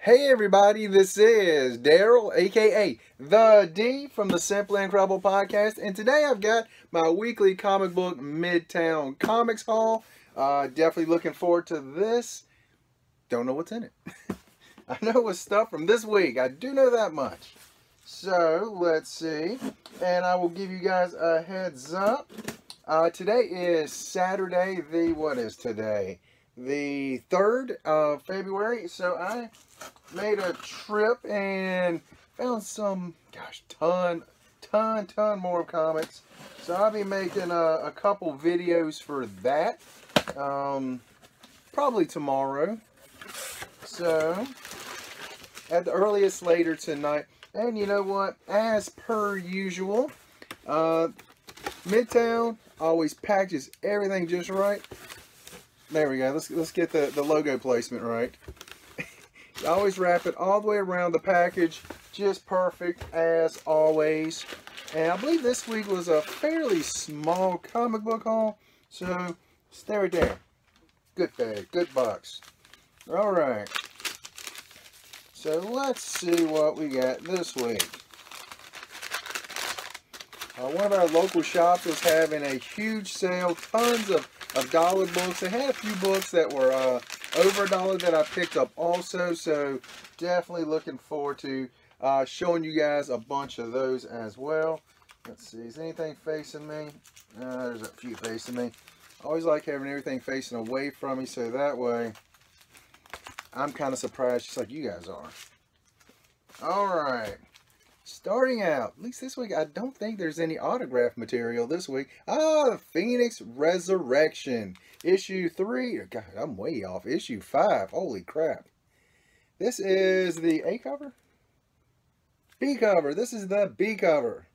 Hey everybody, this is Daryl, aka The D from the Simply Incredible podcast, and today I've got my weekly comic book Midtown Comics haul. Definitely looking forward to this. Don't know what's in it. I know it was stuff from this week. I do know that much. So let's see, and I will give you guys a heads up. Today is Saturday. What is today? The 3rd of February. So I made a trip and found some, ton more comics. So I'll be making a couple videos for that. Probably tomorrow. So at the earliest later tonight. And you know what? As per usual, Midtown always packages everything just right. There we go. Let's get the logo placement right. Always wrap it all the way around the package, just perfect as always. And I believe this week was a fairly small comic book haul, so stay right there. Good bag, good box. All right. So let's see what we got this week. One of our local shops was having a huge sale, tons of dollar books. They had a few books that were over $1 that I picked up also, so definitely looking forward to showing you guys a bunch of those as well. Let's see, is anything facing me? There's a few facing me. I always like having everything facing away from me, so that way I'm kind of surprised just like you guys are. Alright, starting out, at least this week, I don't think there's any autograph material this week. Phoenix Resurrection. Issue 3. God, I'm way off. Issue 5. Holy crap. This is the A cover? B cover. This is the B cover.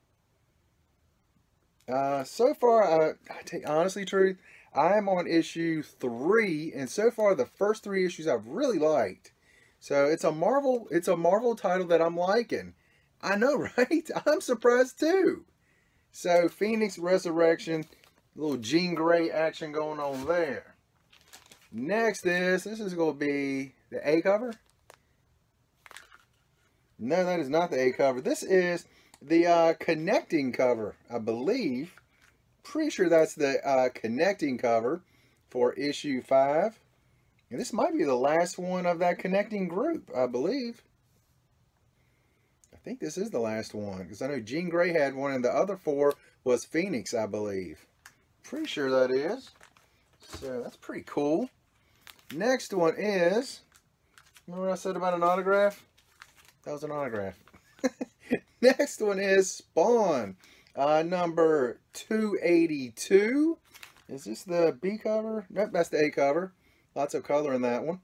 So far, I tell you honestly, truth, I am on issue 3, and so far the first 3 issues I've really liked. So it's a Marvel title that I'm liking. I know, right? I'm surprised too. So Phoenix Resurrection, a little Jean Grey action going on there. Next this is going to be the A cover. No, that is not the A cover. This is the connecting cover, I believe. Pretty sure that's the connecting cover for issue 5. And this might be the last one of that connecting group, I believe. I think this is the last one, because I know Jean Grey had one, and the other 4 was Phoenix, I believe. Pretty sure that is. So that's pretty cool. Next one is, remember what I said about an autograph? That was an autograph. Next one is Spawn, number 282. Is this the B cover? Nope, that's the A cover. Lots of color in that one.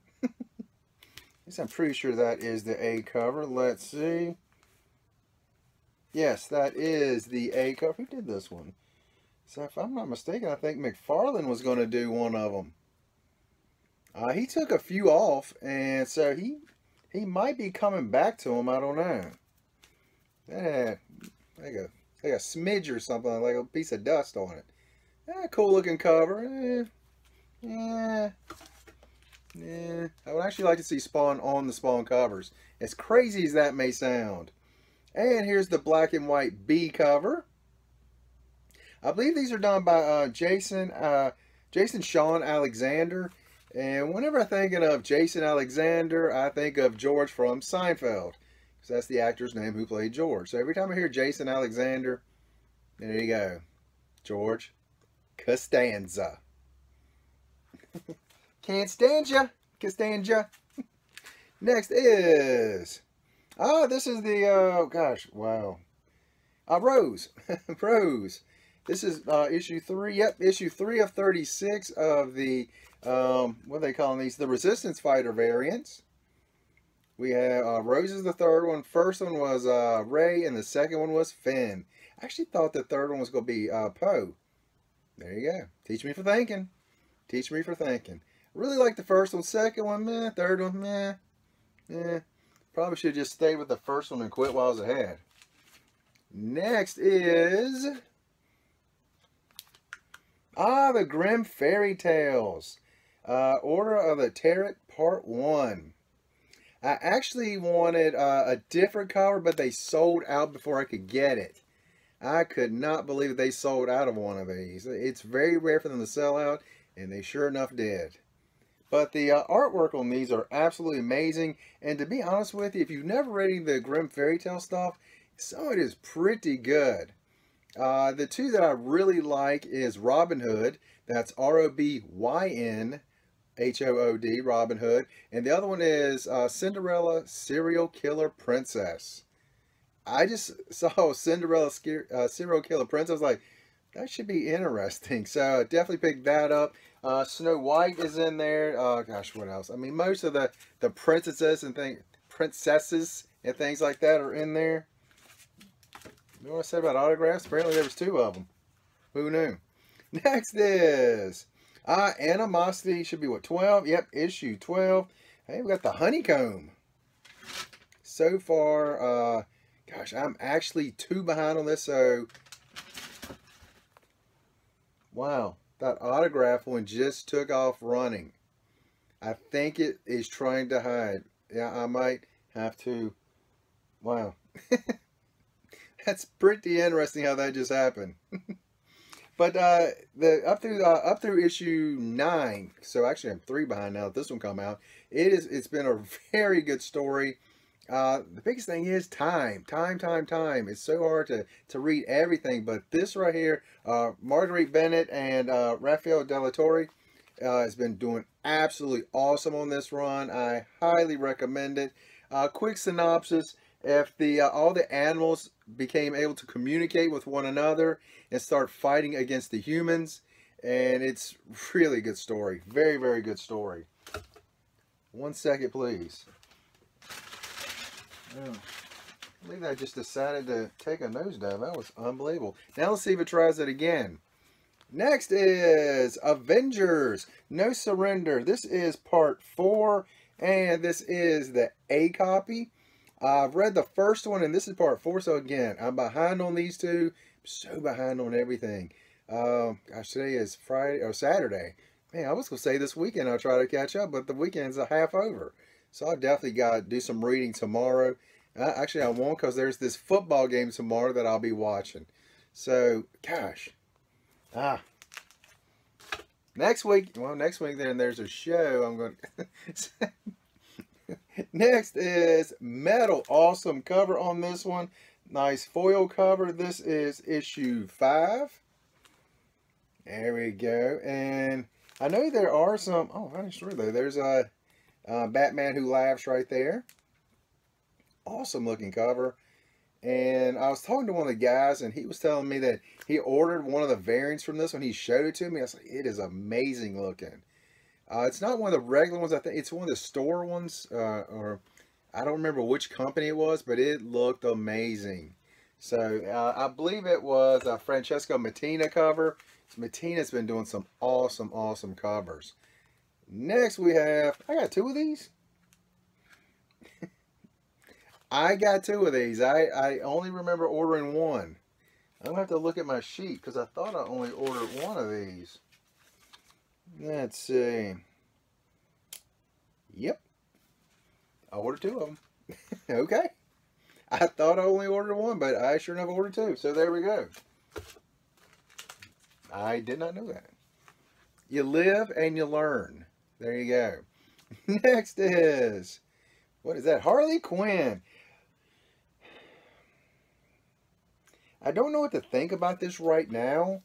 I'm pretty sure that is the A cover. Let's see. Yes, that is the A cover. Who did this one? So if I'm not mistaken, I think McFarlane was going to do one of them. He took a few off, and so he might be coming back to them. I don't know. Like a smidge or something, like a piece of dust on it. Cool looking cover. Yeah. I would actually like to see Spawn on the Spawn covers, as crazy as that may sound. And here's the black and white B cover. I believe these are done by Jason Shawn Alexander. And whenever I'm thinking of Jason Alexander, I think of George from Seinfeld, because that's the actor's name who played George. So every time I hear Jason Alexander, there you go, George Costanza. Can't stand ya, Costanza. Next is, this is the, Rose. Rose. This is issue 3. Yep, issue 3 of 36 of the, what are they calling these? The Resistance Fighter variants. We have, Rose is the 3rd one. First one was Rey, and the second one was Finn. I actually thought the 3rd one was going to be Poe. There you go. Teach me for thinking. Teach me for thinking. Really like the first one. Second one, meh. Third one, meh. Yeah. Probably should just stay with the first one and quit while I was ahead. Next is the Grimm Fairy Tales. Order of the Tarot Part 1. I actually wanted a different cover, but they sold out before I could get it. I could not believe that they sold out of one of these. It's very rare for them to sell out, and they sure enough did. But the artwork on these are absolutely amazing. And to be honest with you, if you've never read any of the Grimm Fairy Tale stuff, some of it is pretty good. The two that I really like is Robin Hood. That's Robynhood, Robin Hood. And the other one is Cinderella Serial Killer Princess. I just saw Cinderella Serial Killer Princess. I was like, that should be interesting. So definitely pick that up. Snow White is in there. Gosh, what else? I mean, most of the princesses and things like that are in there. You know what I said about autographs? Apparently there was 2 of them. Who knew? Next is Animosity. Should be what, 12? Yep, issue 12. Hey, we got the Honeycomb. So far, gosh, I'm actually 2 behind on this. So, wow, that autograph one just took off running. I think it is trying to hide. Yeah, I might have to. Wow. That's pretty interesting how that just happened. But up through issue 9, so actually I'm 3 behind now that this one come out. It's been a very good story. The biggest thing is time. It's so hard to read everything, but this right here, Marguerite Bennett and Rafael Dellatore has been doing absolutely awesome on this run. I highly recommend it. Quick synopsis. If all the animals became able to communicate with one another and start fighting against the humans, and it's really good story. Very, very good story. 1 second, please. Oh, I believe I just decided to take a nosedive. That was unbelievable. Now let's see if it tries it again. Next is Avengers No Surrender. This is part 4, and this is the A copy. I've read the first one, and this is part 4. So again, I'm behind on these 2. I'm so behind on everything. Gosh, today is Friday or Saturday. Man, I was gonna say this weekend I'll try to catch up, but the weekend's a half over. So I've definitely got to do some reading tomorrow. Actually, I won't, because there's this football game tomorrow that I'll be watching. So, gosh. Next week, then there's a show I'm going to... Next is Metal. Awesome cover on this one. Nice foil cover. This is issue 5. There we go. And I know there are some... Oh, I'm not sure though. There's a Batman Who Laughs right there. Awesome looking cover. And I was talking to one of the guys, and he was telling me that he ordered one of the variants from this one. He showed it to me. I was like, it is amazing looking. It's not one of the regular ones. I think it's one of the store ones, or I don't remember which company it was, but it looked amazing. So I believe it was a Francesco Mattina cover. Mattina's been doing some awesome covers. Next we have, I got 2 of these. I got 2 of these. I only remember ordering 1. I'm going to have to look at my sheet, because I thought I only ordered 1 of these. Let's see. Yep. I ordered 2 of them. Okay. I thought I only ordered 1, but I sure enough ordered 2. So there we go. I did not know that. You live and you learn. There you go. Next is, what is that? Harley Quinn. I don't know what to think about this right now.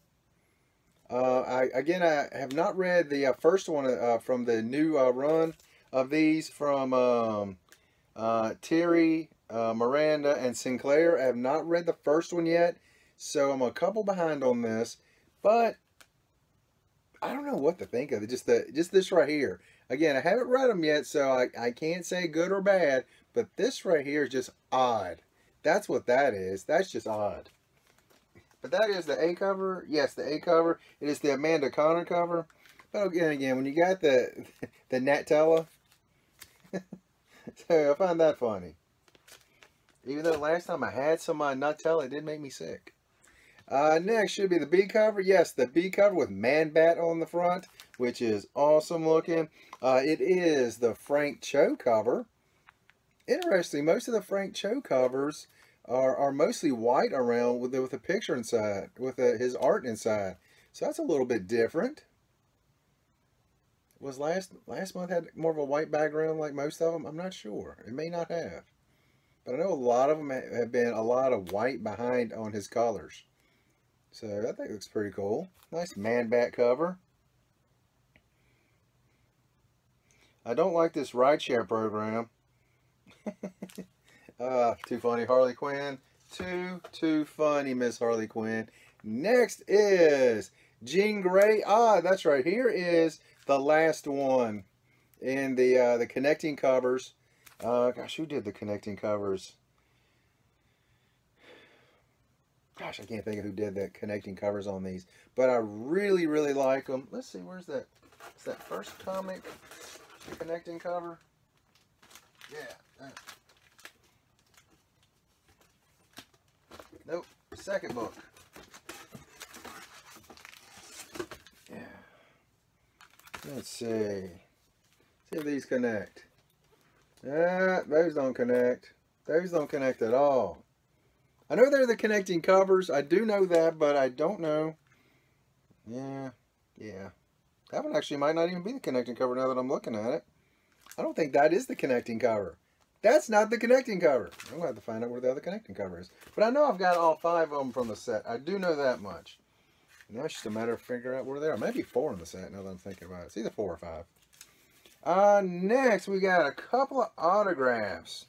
I have not read the first one from the new run of these from Terry, Miranda, and Sinclair. I have not read the first one yet, so I'm a couple behind on this. But I don't know what to think of it. Just this right here. Again, I haven't read them yet, so I can't say good or bad. But this right here is just odd. That's what that is. That's just odd. But that is the A cover. Yes, the A cover. It is the Amanda Conner cover. But again, when you got the Nutella, so I find that funny. Even though last time I had some Nutella, it did make me sick. Next should be the B cover. Yes, the B cover with Man-Bat on the front, which is awesome looking. It is the Frank Cho cover. Interesting. Most of the Frank Cho covers are mostly white around with a picture inside, with his art inside. So that's a little bit different. Was last month had more of a white background like most of them? I'm not sure. It may not have. But I know a lot of them have been a lot of white behind on his colors. So I think it looks pretty cool. Nice man bat cover. I don't like this rideshare program. Too funny, Harley Quinn. Too funny, Miss Harley Quinn. Next is Jean Grey. That's right. Here is the last one in the connecting covers. Gosh, who did the connecting covers? Gosh, I can't think of who did the connecting covers on these. But I really, really like them. Let's see, where's that? Is that first comic connecting cover? Yeah. Nope. Second book. Yeah. Let's see. See if these connect. Those don't connect. Those don't connect at all. I know they're the connecting covers. I do know that, but I don't know. Yeah. That one actually might not even be the connecting cover now that I'm looking at it. I don't think that is the connecting cover. That's not the connecting cover. I'm going to have to find out where the other connecting cover is. But I know I've got all 5 of them from the set. I do know that much. Now it's just a matter of figuring out where they are. Maybe 4 in the set now that I'm thinking about it. It's either 4 or 5. Next, we got a couple of autographs.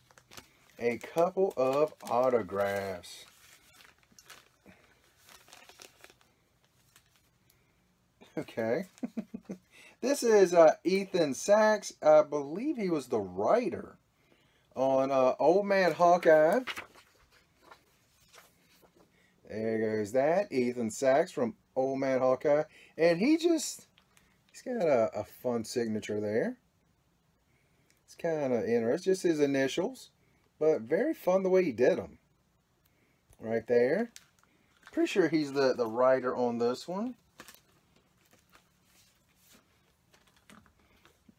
Okay. This is Ethan Sachs. I believe he was the writer on Old Man Hawkeye. There goes that. Ethan Sachs from Old Man Hawkeye. And he's got a fun signature there. It's kind of interesting. Just his initials. But very fun the way he did them. Right there. Pretty sure he's the writer on this one.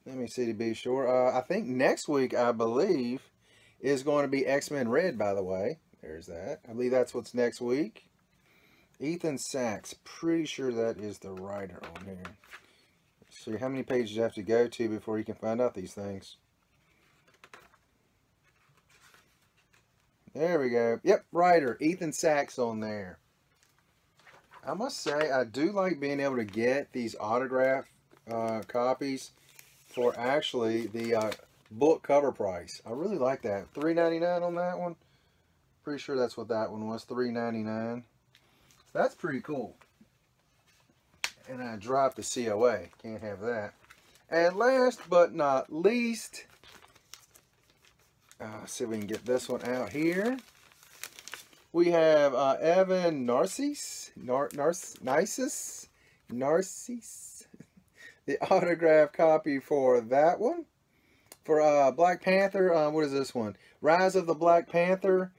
Let me see to be sure. I think next week, I believe, is going to be X-Men Red, by the way. There's that. I believe that's what's next week. Ethan Sachs. Pretty sure that is the writer on here. Let's see how many pages you have to go to before you can find out these things. There we go. Yep, writer. Ethan Sachs on there. I must say, I do like being able to get these autograph copies for actually the book cover price. I really like that. $3.99 on that one. Pretty sure that's what that one was. $3.99. That's pretty cool. And I dropped the COA. Can't have that. And last but not least, let's see if we can get this one out here. We have Evan Narcisse. Narcisse. The autograph copy for that one. For Black Panther, what is this one? Rise of the Black Panther.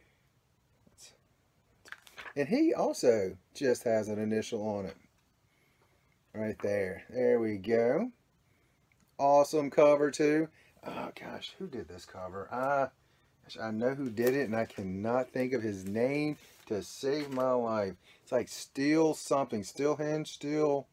And he also just has an initial on it. Right there. There we go. Awesome cover too. Oh gosh, who did this cover? I know who did it and I cannot think of his name to save my life. It's like Steel something. Steel Hinge, Steel...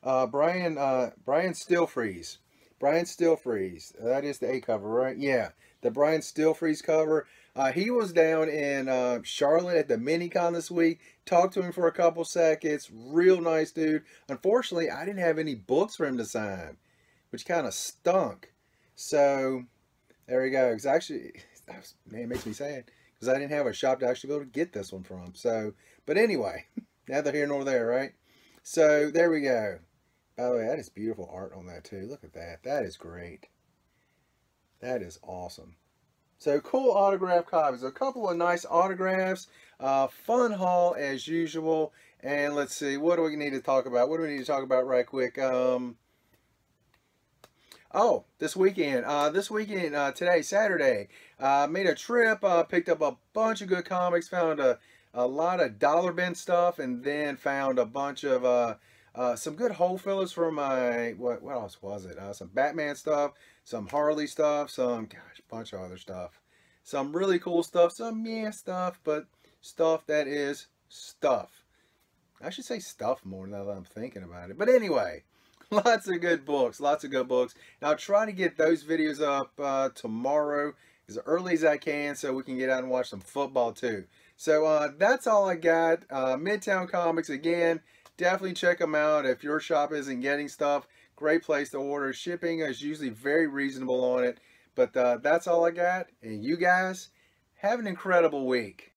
Brian Stillfreeze. Brian Stillfreeze. That is the A cover, right? Yeah. The Brian Stillfreeze cover. He was down in Charlotte at the Minicon this week. Talked to him for a couple seconds. Real nice dude. Unfortunately, I didn't have any books for him to sign, which kind of stunk. So, there we go. It's actually, man, it makes me sad because I didn't have a shop to actually be able to get this one from. So, but anyway, neither here nor there, right? So, there we go. By the way, that is beautiful art on that too. Look at that. That is great. That is awesome. So cool autograph copies. A couple of nice autographs. Fun haul as usual. And let's see. What do we need to talk about? What do we need to talk about right quick? Oh, this weekend. Today, Saturday. Made a trip. Picked up a bunch of good comics. Found a lot of dollar bin stuff. And then found a bunch of Some good hole fillers for my, what else was it? Some Batman stuff, some Harley stuff, some, gosh, bunch of other stuff. Some really cool stuff, some yeah stuff, but stuff that is stuff. I should say stuff more now that I'm thinking about it. But anyway, lots of good books, lots of good books. And I'll try to get those videos up tomorrow as early as I can so we can get out and watch some football too. So that's all I got. Midtown Comics, again, definitely check them out. If your shop isn't getting stuff, great place to order. Shipping is usually very reasonable on it. But that's all I got. And you guys, have an incredible week.